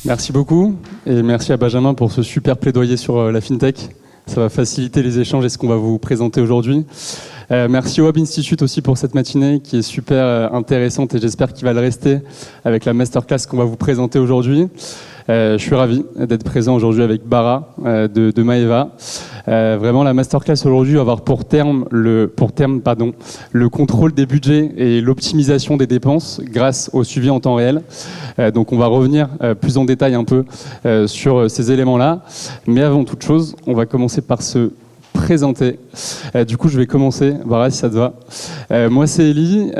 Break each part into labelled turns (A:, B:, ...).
A: Merci beaucoup et merci à Benjamin pour ce super plaidoyer sur la FinTech. Ça va faciliter les échanges et ce qu'on va vous présenter aujourd'hui. Merci au Web Institute aussi pour cette matinée qui est super intéressante et j'espère qu'il va le rester avec la masterclass qu'on va vous présenter aujourd'hui. Je suis ravi d'être présent aujourd'hui avec Bara de Maeva. Vraiment, la masterclass aujourd'hui va avoir pour terme le contrôle des budgets et l'optimisation des dépenses grâce au suivi en temps réel. Donc on va revenir plus en détail un peu sur ces éléments-là. Mais avant toute chose, on va commencer par se présenter. Du coup, je vais commencer, Bara, si ça te va. Moi, c'est Eli.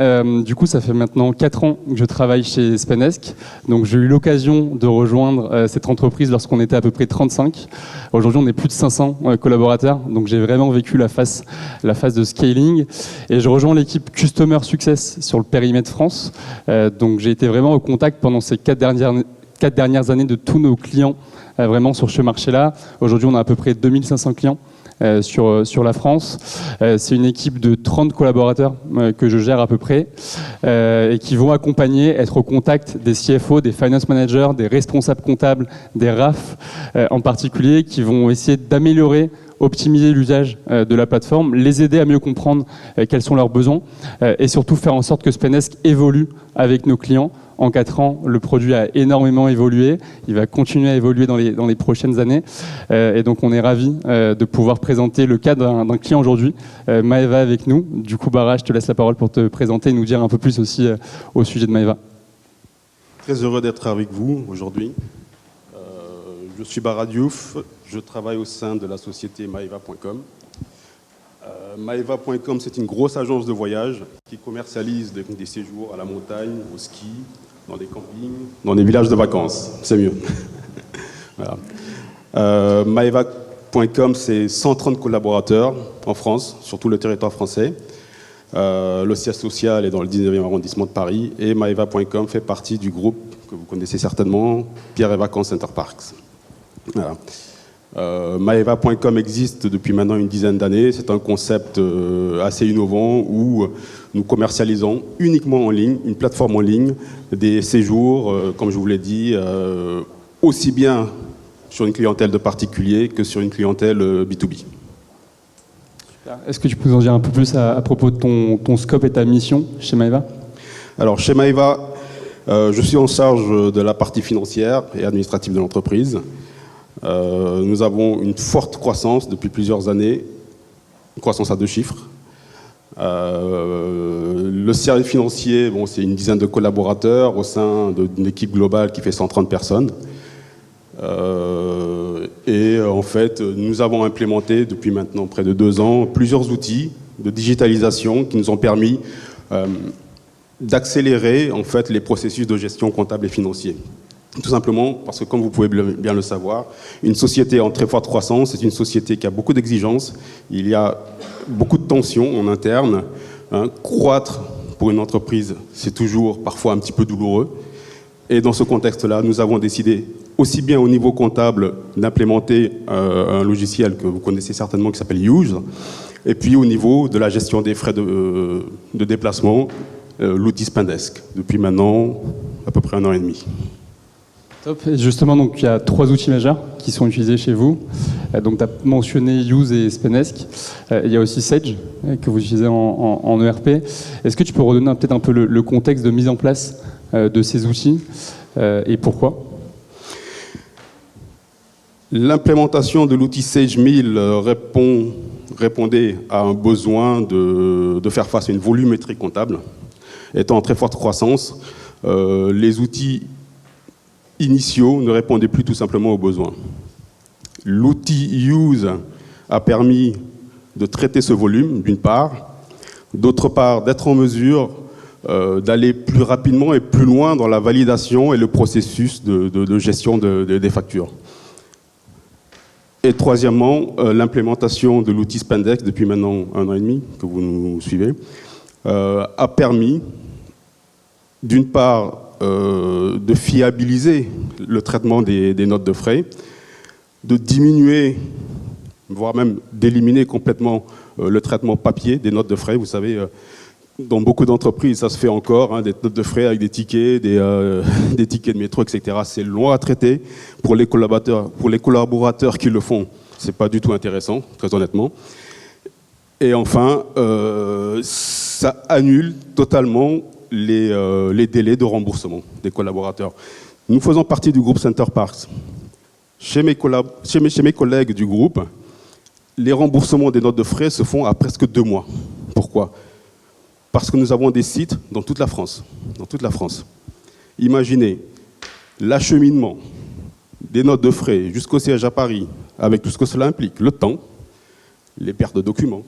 A: Du coup, ça fait maintenant 4 ans que je travaille chez Spenesk. Donc, j'ai eu l'occasion de rejoindre cette entreprise lorsqu'on était à peu près 35. Aujourd'hui, on est plus de 500 collaborateurs. Donc, j'ai vraiment vécu la phase de scaling. Et je rejoins l'équipe Customer Success sur le périmètre France. Donc, j'ai été vraiment au contact pendant ces 4 dernières années de tous nos clients vraiment sur ce marché-là. Aujourd'hui, on a à peu près 2500 clients. Sur la France. C'est une équipe de 30 collaborateurs que je gère à peu près et qui vont accompagner, être au contact des CFO, des finance managers, des responsables comptables, des RAF en particulier, qui vont essayer d'améliorer, optimiser l'usage de la plateforme, les aider à mieux comprendre quels sont leurs besoins et surtout faire en sorte que Spenesk évolue avec nos clients. En 4 ans, le produit a énormément évolué. Il va continuer à évoluer dans les prochaines années. Et donc, on est ravis de pouvoir présenter le cas d'un client aujourd'hui, Maeva avec nous. Du coup, Bara, je te laisse la parole pour te présenter et nous dire un peu plus aussi au sujet de Maeva.
B: Très heureux d'être avec vous aujourd'hui. Je suis Bara Diouf. Je travaille au sein de la société Maeva.com. Maeva.com, c'est une grosse agence de voyage qui commercialise des séjours à la montagne, au ski, dans des campings, dans des villages de vacances. C'est mieux. Voilà. Maeva.com, c'est 130 collaborateurs en France, sur tout le territoire français. Le siège social est dans le 19e arrondissement de Paris. Et Maeva.com fait partie du groupe que vous connaissez certainement, Pierre et Vacances Center Parks. Voilà. Maeva.com existe depuis maintenant une dizaine d'années. C'est un concept assez innovant où nous commercialisons uniquement en ligne, une plateforme en ligne, des séjours, comme je vous l'ai dit, aussi bien sur une clientèle de particuliers que sur une clientèle B2B.
A: Est-ce que tu peux nous en dire un peu plus à propos de ton scope et ta mission chez Maeva?
B: Alors, chez Maeva, je suis en charge de la partie financière et administrative de l'entreprise. Nous avons une forte croissance depuis plusieurs années, une croissance à 2 chiffres. Le service financier, bon, c'est une dizaine de collaborateurs au sein d'une équipe globale qui fait 130 personnes. Et en fait, nous avons implémenté depuis maintenant près de 2 ans plusieurs outils de digitalisation qui nous ont permis d'accélérer en fait les processus de gestion comptable et financier. Tout simplement parce que, comme vous pouvez bien le savoir, une société en très forte croissance, c'est une société qui a beaucoup d'exigences. Il y a beaucoup de tensions en interne. Croître pour une entreprise, c'est toujours parfois un petit peu douloureux. Et dans ce contexte-là, nous avons décidé, aussi bien au niveau comptable, d'implémenter un logiciel que vous connaissez certainement qui s'appelle Use, et puis au niveau de la gestion des frais de déplacement, l'outil Spenesk, depuis maintenant à peu près 1 an et demi.
A: Top. Et justement, donc, il y a 3 outils majeurs qui sont utilisés chez vous. Donc, tu as mentionné Use et Spenesk. Il y a aussi Sage, que vous utilisez en ERP. Est-ce que tu peux redonner peut-être un peu le contexte de mise en place de ces outils et pourquoi?
B: L'implémentation de l'outil Sage 1000 répondait à un besoin de faire face à une volumétrie comptable. Étant en très forte croissance, les outils initiaux ne répondaient plus tout simplement aux besoins. L'outil Use a permis de traiter ce volume, d'une part, d'autre part, d'être en mesure d'aller plus rapidement et plus loin dans la validation et le processus de gestion des factures. Et troisièmement, l'implémentation de l'outil Spenesk depuis maintenant 1 an et demi, que vous nous suivez, a permis, d'une part, de fiabiliser le traitement des notes de frais, de diminuer, voire même d'éliminer complètement le traitement papier des notes de frais. Vous savez, dans beaucoup d'entreprises, ça se fait encore, hein, des notes de frais avec des tickets, des tickets de métro, etc. C'est long à traiter. Pour les collaborateurs qui le font, c'est pas du tout intéressant, très honnêtement. Et enfin, ça annule totalement les délais de remboursement des collaborateurs. Nous faisons partie du groupe Center Parcs. Chez mes collègues du groupe, les remboursements des notes de frais se font à presque 2 mois. Pourquoi ? Parce que nous avons des sites dans toute la France. Dans toute la France. Imaginez l'acheminement des notes de frais jusqu'au siège à Paris, avec tout ce que cela implique, le temps, les pertes de documents,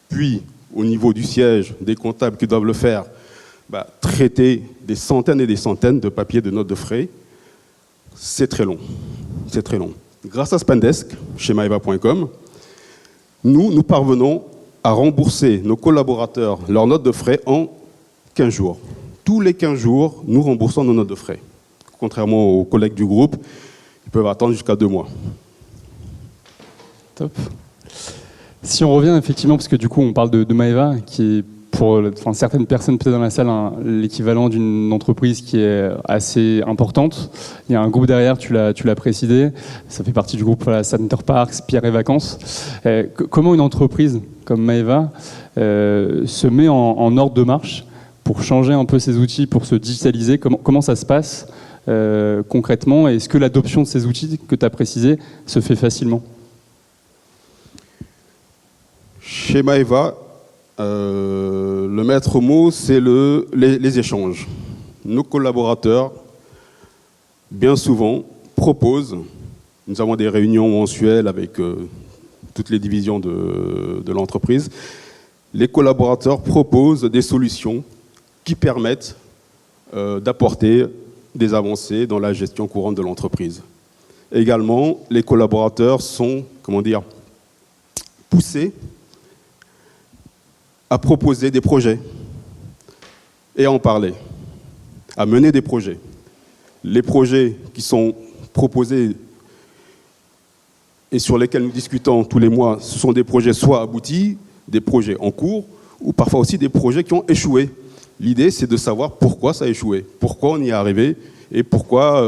B: puis au niveau du siège, des comptables qui doivent le faire, traiter des centaines et des centaines de papiers de notes de frais, c'est très long. C'est très long. Grâce à Spendesk, chez maeva.com, nous parvenons à rembourser nos collaborateurs leurs notes de frais en 15 jours. Tous les 15 jours, nous remboursons nos notes de frais. Contrairement aux collègues du groupe, ils peuvent attendre jusqu'à 2 mois.
A: Top. Si on revient effectivement, parce que du coup on parle de Maeva, qui est pour certaines personnes peut-être dans la salle l'équivalent d'une entreprise qui est assez importante. Il y a un groupe derrière, tu l'as précisé, ça fait partie du groupe Center Parcs, Pierre et Vacances. Comment une entreprise comme Maeva se met en ordre de marche pour changer un peu ses outils, pour se digitaliser? Comment ça se passe concrètement? Est-ce que l'adoption de ces outils que tu as précisé se fait facilement?
B: Chez Maeva, le maître mot, c'est les échanges. Nos collaborateurs, bien souvent, proposent, nous avons des réunions mensuelles avec toutes les divisions de l'entreprise, les collaborateurs proposent des solutions qui permettent d'apporter des avancées dans la gestion courante de l'entreprise. Également, les collaborateurs sont, poussés à proposer des projets et à en parler, à mener des projets. Les projets qui sont proposés et sur lesquels nous discutons tous les mois, ce sont des projets soit aboutis, des projets en cours, ou parfois aussi des projets qui ont échoué. L'idée, c'est de savoir pourquoi ça a échoué, pourquoi on y est arrivé, et pourquoi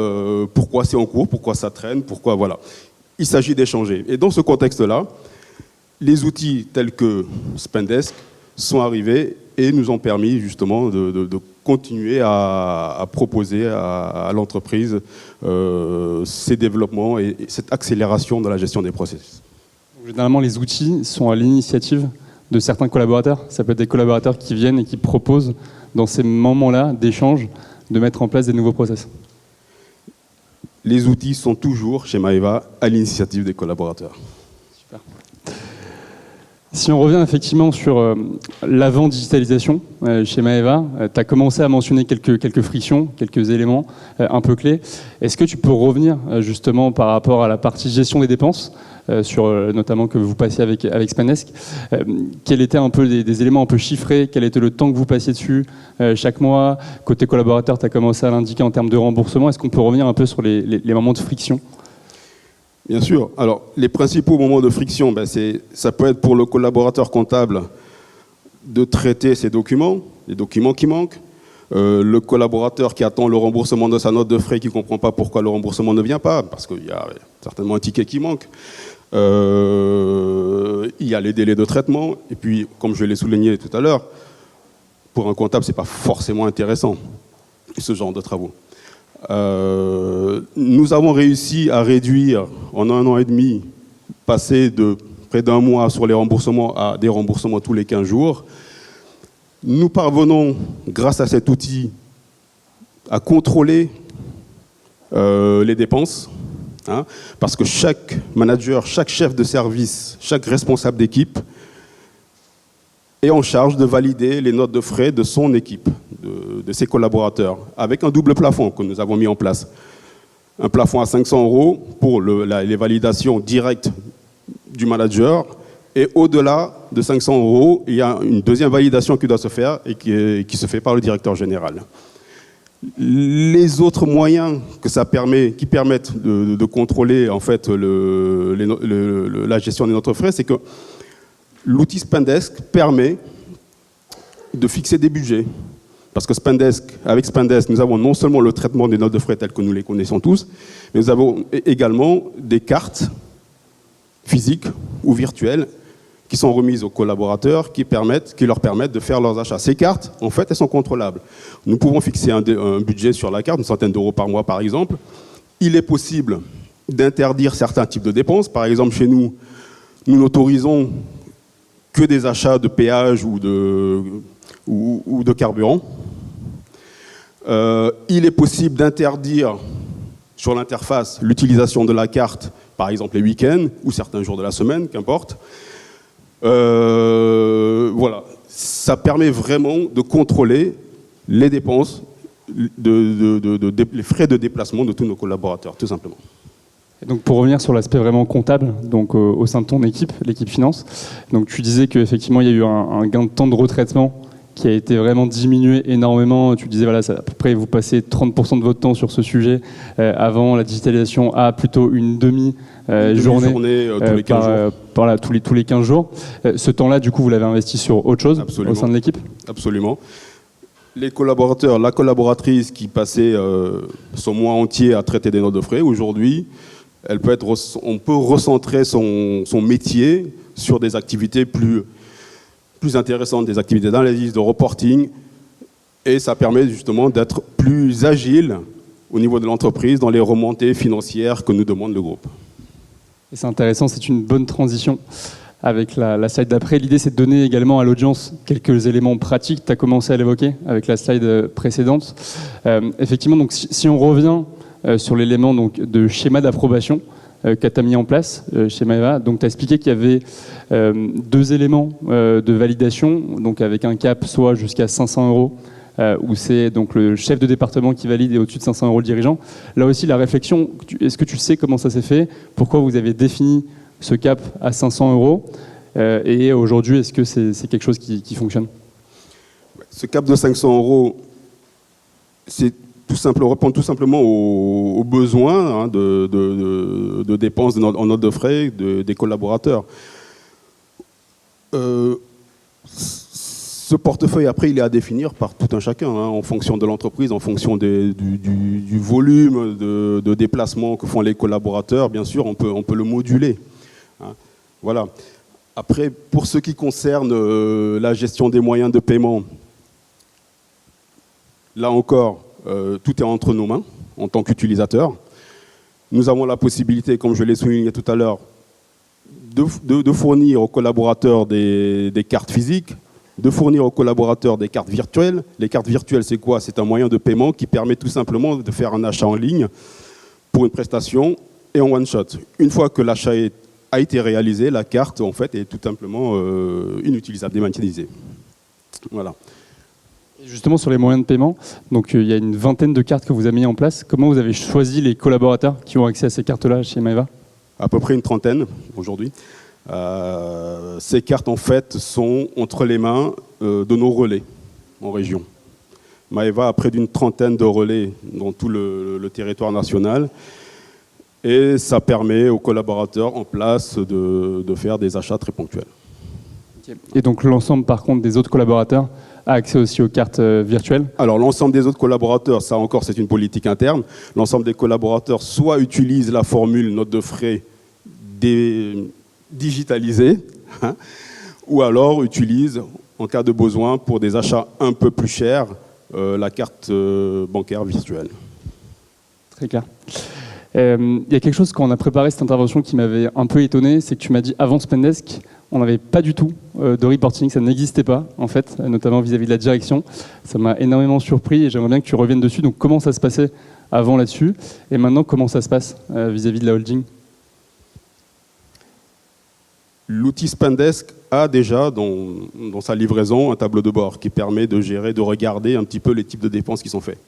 B: c'est en cours, pourquoi ça traîne, pourquoi, voilà. Il s'agit d'échanger. Et dans ce contexte-là, les outils tels que Spendesk sont arrivés et nous ont permis justement de continuer à proposer à l'entreprise ces développements et cette accélération dans la gestion des processus.
A: Généralement, les outils sont à l'initiative de certains collaborateurs. Ça peut être des collaborateurs qui viennent et qui proposent, dans ces moments-là d'échange, de mettre en place des nouveaux process.
B: Les outils sont toujours, chez Maeva, à l'initiative des collaborateurs.
A: Super. Si on revient effectivement sur l'avant-digitalisation chez Maeva, tu as commencé à mentionner quelques frictions, quelques éléments un peu clés. Est-ce que tu peux revenir justement par rapport à la partie gestion des dépenses, notamment que vous passiez avec Spendesk, quels étaient un peu des éléments un peu chiffrés, quel était le temps que vous passiez dessus chaque mois? Côté collaborateur, tu as commencé à l'indiquer en termes de remboursement. Est-ce qu'on peut revenir un peu sur les moments de friction?
B: Bien sûr. Alors, les principaux moments de friction, ça peut être pour le collaborateur comptable de traiter ses documents, les documents qui manquent. Le collaborateur qui attend le remboursement de sa note de frais, qui ne comprend pas pourquoi le remboursement ne vient pas, parce qu'il y a certainement un ticket qui manque. Il y a les délais de traitement. Et puis, comme je l'ai souligné tout à l'heure, pour un comptable, ce n'est pas forcément intéressant, ce genre de travaux. Nous avons réussi à réduire en 1 an et demi, passer de près d'1 mois sur les remboursements à des remboursements tous les 15 jours. Nous parvenons, grâce à cet outil, à contrôler les dépenses, parce que chaque manager, chaque chef de service, chaque responsable d'équipe est en charge de valider les notes de frais de son équipe, de ses collaborateurs, avec un double plafond que nous avons mis en place. Un plafond à 500 € pour les validations directes du manager, et au-delà de 500 €, il y a une deuxième validation qui doit se faire et qui se fait par le directeur général. Les autres moyens qui permettent de contrôler en fait la gestion des notes de frais, c'est que l'outil Spendesk permet de fixer des budgets. Parce que avec Spendesk, nous avons non seulement le traitement des notes de frais telles que nous les connaissons tous, mais nous avons également des cartes physiques ou virtuelles qui sont remises aux collaborateurs, qui leur permettent de faire leurs achats. Ces cartes, en fait, elles sont contrôlables. Nous pouvons fixer un budget sur la carte, une centaine d'euros par mois, par exemple. Il est possible d'interdire certains types de dépenses. Par exemple, chez nous, nous n'autorisons que des achats de péage ou de carburant. Il est possible d'interdire sur l'interface l'utilisation de la carte, par exemple les week-ends ou certains jours de la semaine, qu'importe. Voilà, ça permet vraiment de contrôler les dépenses, les frais de déplacement de tous nos collaborateurs, tout simplement.
A: Et donc pour revenir sur l'aspect vraiment comptable, donc au sein de ton équipe, l'équipe finance, donc tu disais qu'effectivement il y a eu un gain de temps de retraitement qui a été vraiment diminué énormément. Tu disais, voilà, à peu près, vous passez 30% de votre temps sur ce sujet. Avant, la digitalisation a plutôt une demi-journée
B: tous les 15 jours.
A: Voilà, tous les 15 jours. Ce temps-là, du coup, vous l'avez investi sur autre chose.
B: Absolument.
A: Au sein de l'équipe?
B: Absolument. Les collaborateurs, la collaboratrice qui passait son mois entier à traiter des notes de frais, aujourd'hui, on peut recentrer son métier sur des activités plus intéressantes, des activités d'analyse, de reporting, et ça permet justement d'être plus agile au niveau de l'entreprise dans les remontées financières que nous demande le groupe.
A: Et c'est intéressant, c'est une bonne transition avec la slide d'après. L'idée, c'est de donner également à l'audience quelques éléments pratiques. Tu as commencé à l'évoquer avec la slide précédente. Effectivement, donc, si on revient sur l'élément donc, de schéma d'approbation, que tu as mis en place chez Maeva. Donc tu as expliqué qu'il y avait 2 éléments de validation, donc avec un cap soit jusqu'à 500 euros, où c'est donc le chef de département qui valide et au-dessus de 500 euros le dirigeant. Là aussi, la réflexion, est-ce que tu sais comment ça s'est fait? Pourquoi vous avez défini ce cap à 500 euros? Et aujourd'hui, est-ce que c'est quelque chose qui fonctionne?
B: Ce cap de 500 euros, c'est répond tout simplement aux besoins de dépenses en notes de frais des collaborateurs. Ce portefeuille, après, il est à définir par tout un chacun, en fonction de l'entreprise, en fonction du volume de déplacement que font les collaborateurs. Bien sûr, on peut le moduler. Voilà. Après, pour ce qui concerne la gestion des moyens de paiement, là encore, tout est entre nos mains en tant qu'utilisateurs. Nous avons la possibilité, comme je l'ai souligné tout à l'heure, de fournir aux collaborateurs des cartes physiques, de fournir aux collaborateurs des cartes virtuelles. Les cartes virtuelles, c'est quoi? C'est un moyen de paiement qui permet tout simplement de faire un achat en ligne pour une prestation et en one shot. Une fois que l'achat a été réalisé, la carte en fait est tout simplement inutilisable, dématérialisée. Voilà.
A: Justement, sur les moyens de paiement, donc il y a une vingtaine de cartes que vous avez mis en place. Comment vous avez choisi les collaborateurs qui ont accès à ces cartes-là chez Maeva? À
B: peu près une trentaine aujourd'hui. Ces cartes, en fait, sont entre les mains de nos relais en région. Maeva a près d'une trentaine de relais dans tout le territoire national. Et ça permet aux collaborateurs en place de faire des achats très ponctuels.
A: Et donc l'ensemble, par contre, des autres collaborateurs a accès aussi aux cartes virtuelles? Alors
B: l'ensemble des autres collaborateurs, ça encore c'est une politique interne, l'ensemble des collaborateurs soit utilisent la formule note de frais digitalisée, ou alors utilisent, en cas de besoin, pour des achats un peu plus chers, la carte bancaire virtuelle.
A: Très clair. Il y a quelque chose quand on a préparé cette intervention qui m'avait un peu étonné, c'est que tu m'as dit avant Spendesk, on n'avait pas du tout de reporting, ça n'existait pas en fait, notamment vis-à-vis de la direction. Ça m'a énormément surpris et j'aimerais bien que tu reviennes dessus. Donc comment ça se passait avant là-dessus et maintenant comment ça se passe vis-à-vis de la holding?
B: L'outil Spendesk a déjà dans sa livraison un tableau de bord qui permet de gérer, de regarder un petit peu les types de dépenses qui sont faits.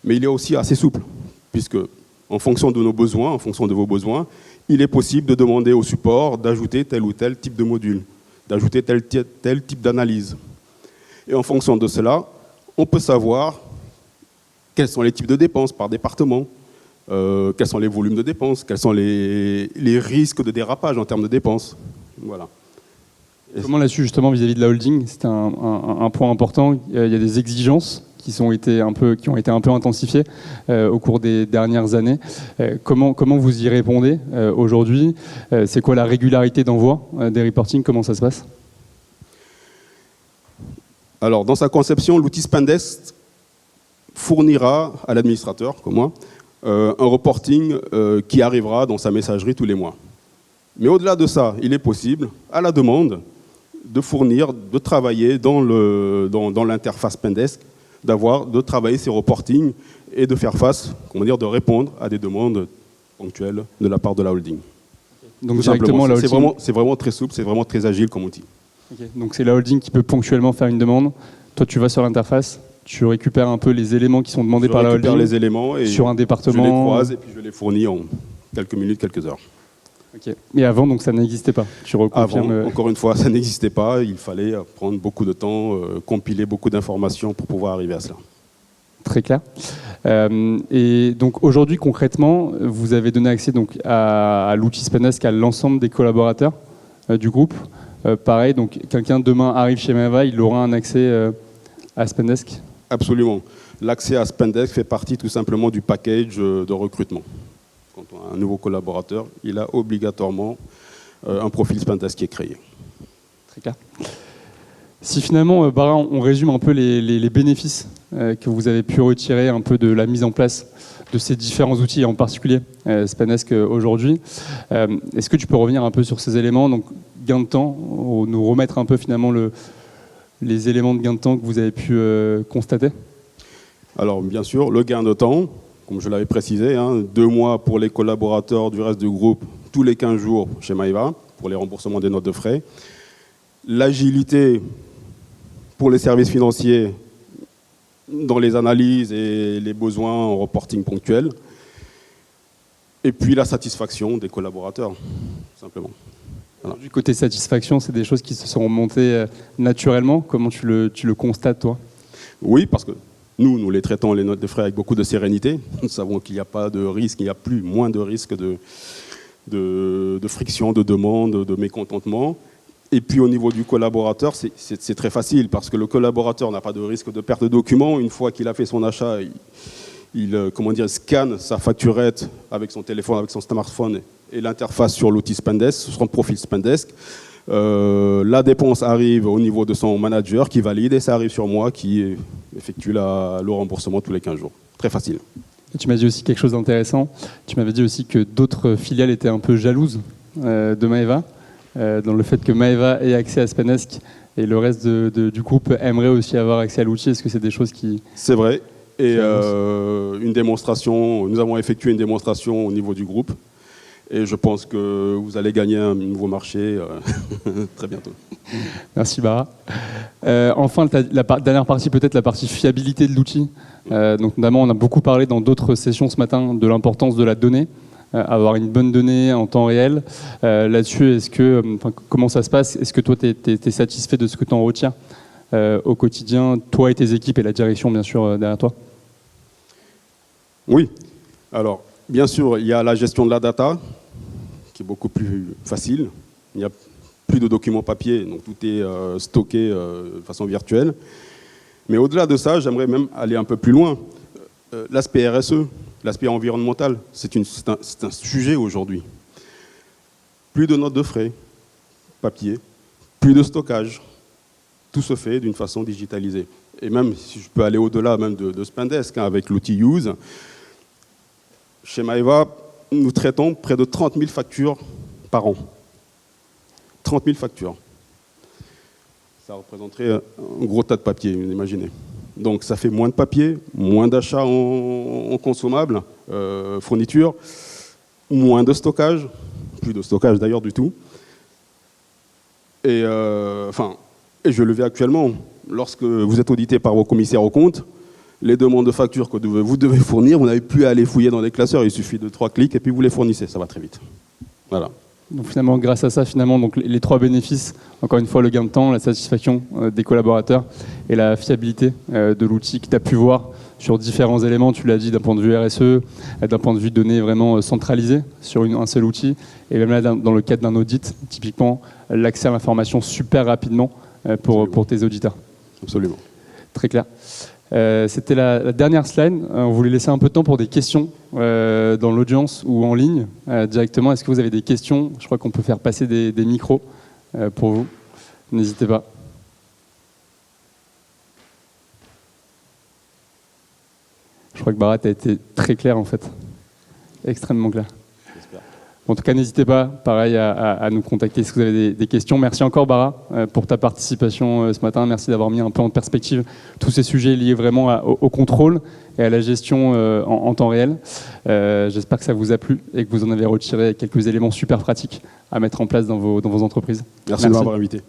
B: Mais il est aussi assez souple, puisque en fonction de nos besoins, en fonction de vos besoins, il est possible de demander au support d'ajouter tel ou tel type de module, d'ajouter tel type d'analyse. Et en fonction de cela, on peut savoir quels sont les types de dépenses par département, quels sont les volumes de dépenses, quels sont les risques de dérapage en termes de dépenses. Voilà.
A: Comment là-dessus, justement, vis-à-vis de la holding, c'est un point important. Il y a des exigences qui ont été un peu intensifiées au cours des dernières années. Comment vous y répondez aujourd'hui? C'est quoi la régularité d'envoi des reporting? Comment ça se passe?
B: Alors, dans sa conception, l'outil Spendesk fournira à l'administrateur, comme moi, un reporting qui arrivera dans sa messagerie tous les mois. Mais au-delà de ça, il est possible, à la demande, de travailler dans l'interface Spendesk, de travailler ces reportings et de faire face, de répondre à des demandes ponctuelles de la part de la holding.
A: Donc directement, la holding...
B: c'est vraiment très souple, c'est vraiment très agile comme outil.
A: Okay. Donc c'est la holding qui peut ponctuellement faire une demande. Toi, tu vas sur l'interface, tu récupères un peu les éléments qui sont demandés par la holding.
B: Je récupère les éléments et
A: sur un département.
B: Je les croise et puis je les fournis en quelques minutes, quelques heures.
A: Okay. Mais avant, donc ça n'existait pas. Tu reconfirmes.
B: Avant, encore une fois, ça n'existait pas. Il fallait prendre beaucoup de temps, compiler beaucoup d'informations pour pouvoir arriver à cela.
A: Très clair. Et donc aujourd'hui, concrètement, vous avez donné accès donc à l'outil Spendesk à l'ensemble des collaborateurs du groupe. Pareil, donc quelqu'un demain arrive chez Maeva, il aura un accès à Spendesk?
B: Absolument. L'accès à Spendesk fait partie tout simplement du package de recrutement. Quand on a un nouveau collaborateur, il a obligatoirement un profil Spendesk qui est créé.
A: Très clair. Si finalement, Bara, on résume un peu les bénéfices que vous avez pu retirer un peu de la mise en place de ces différents outils, en particulier Spendesk aujourd'hui, est-ce que tu peux revenir un peu sur ces éléments, donc gain de temps, nous remettre un peu finalement les éléments de gain de temps que vous avez pu constater? Alors
B: bien sûr, le gain de temps, comme je l'avais précisé, 2 mois pour les collaborateurs du reste du groupe, tous les 15 jours chez Maeva, pour les remboursements des notes de frais. L'agilité pour les services financiers dans les analyses et les besoins en reporting ponctuel. Et puis la satisfaction des collaborateurs, tout simplement. Voilà.
A: Du côté satisfaction, c'est des choses qui se sont remontées naturellement. Comment tu le constates, toi?
B: Oui, parce que nous les traitons, les notes de frais, avec beaucoup de sérénité. Nous savons qu'il n'y a pas de risque, il n'y a plus moins de risque de friction, de demande, de mécontentement. Et puis au niveau du collaborateur, c'est très facile, parce que le collaborateur n'a pas de risque de perte de documents. Une fois qu'il a fait son achat, il scanne sa facturette avec son téléphone, avec son smartphone, et l'interface sur l'outil Spendesk, sur son profil Spendesk. La dépense arrive au niveau de son manager qui valide, et ça arrive sur moi qui effectue le remboursement tous les 15 jours. Très facile.
A: Et tu m'as dit aussi quelque chose d'intéressant. Tu m'avais dit aussi que d'autres filiales étaient un peu jalouses de Maeva, dans le fait que Maeva ait accès à Spendesk et le reste du groupe aimerait aussi avoir accès à l'outil. Est-ce que c'est des choses qui...
B: C'est vrai. Et une démonstration, nous avons effectué une démonstration au niveau du groupe. Et je pense que vous allez gagner un nouveau marché très bientôt.
A: Merci Bara. Enfin, la dernière partie, peut-être la partie fiabilité de l'outil. Donc, notamment, on a beaucoup parlé dans d'autres sessions ce matin de l'importance de la donnée. Avoir une bonne donnée en temps réel. Là-dessus, comment ça se passe? Est-ce que toi, tu es satisfait de ce que tu en retiens au quotidien, toi et tes équipes et la direction, bien sûr, derrière toi?
B: Oui. Alors, bien sûr, il y a la gestion de la data, qui est beaucoup plus facile. Il n'y a plus de documents papier, donc tout est stocké de façon virtuelle. Mais au-delà de ça, j'aimerais même aller un peu plus loin. L'aspect RSE, l'aspect environnemental, c'est un sujet aujourd'hui. Plus de notes de frais, papier, plus de stockage. Tout se fait d'une façon digitalisée. Et même, si je peux aller au-delà même de Spendesk, avec l'outil Use, chez Maeva, nous traitons près de 30 000 factures par an. 30 000 factures. Ça représenterait un gros tas de papier, vous imaginez. Donc ça fait moins de papier, moins d'achats en consommables, fournitures, moins de stockage, plus de stockage d'ailleurs du tout. Et je le vis actuellement. Lorsque vous êtes audité par vos commissaires aux comptes, les demandes de factures que vous devez fournir, vous n'avez plus à aller fouiller dans les classeurs, il suffit de 3 clics et puis vous les fournissez, ça va très vite. Voilà.
A: Donc finalement, grâce à ça, donc les 3 bénéfices, encore une fois, le gain de temps, la satisfaction des collaborateurs et la fiabilité de l'outil que tu as pu voir sur différents éléments, tu l'as dit, d'un point de vue RSE, d'un point de vue données vraiment centralisées sur un seul outil, et même là, dans le cadre d'un audit, typiquement, l'accès à l'information super rapidement pour tes auditeurs.
B: Absolument.
A: Très clair. C'était la dernière slide. On voulait laisser un peu de temps pour des questions dans l'audience ou en ligne directement. Est-ce que vous avez des questions? Je crois qu'on peut faire passer des micros pour vous. N'hésitez pas. Je crois que Bharat a été très clair en fait. Extrêmement clair. En tout cas, n'hésitez pas, pareil, à nous contacter si vous avez des questions. Merci encore, Bara, pour ta participation ce matin. Merci d'avoir mis un peu en perspective tous ces sujets liés vraiment au contrôle et à la gestion en temps réel. J'espère que ça vous a plu et que vous en avez retiré quelques éléments super pratiques à mettre en place dans vos entreprises.
B: Merci de m'avoir invité.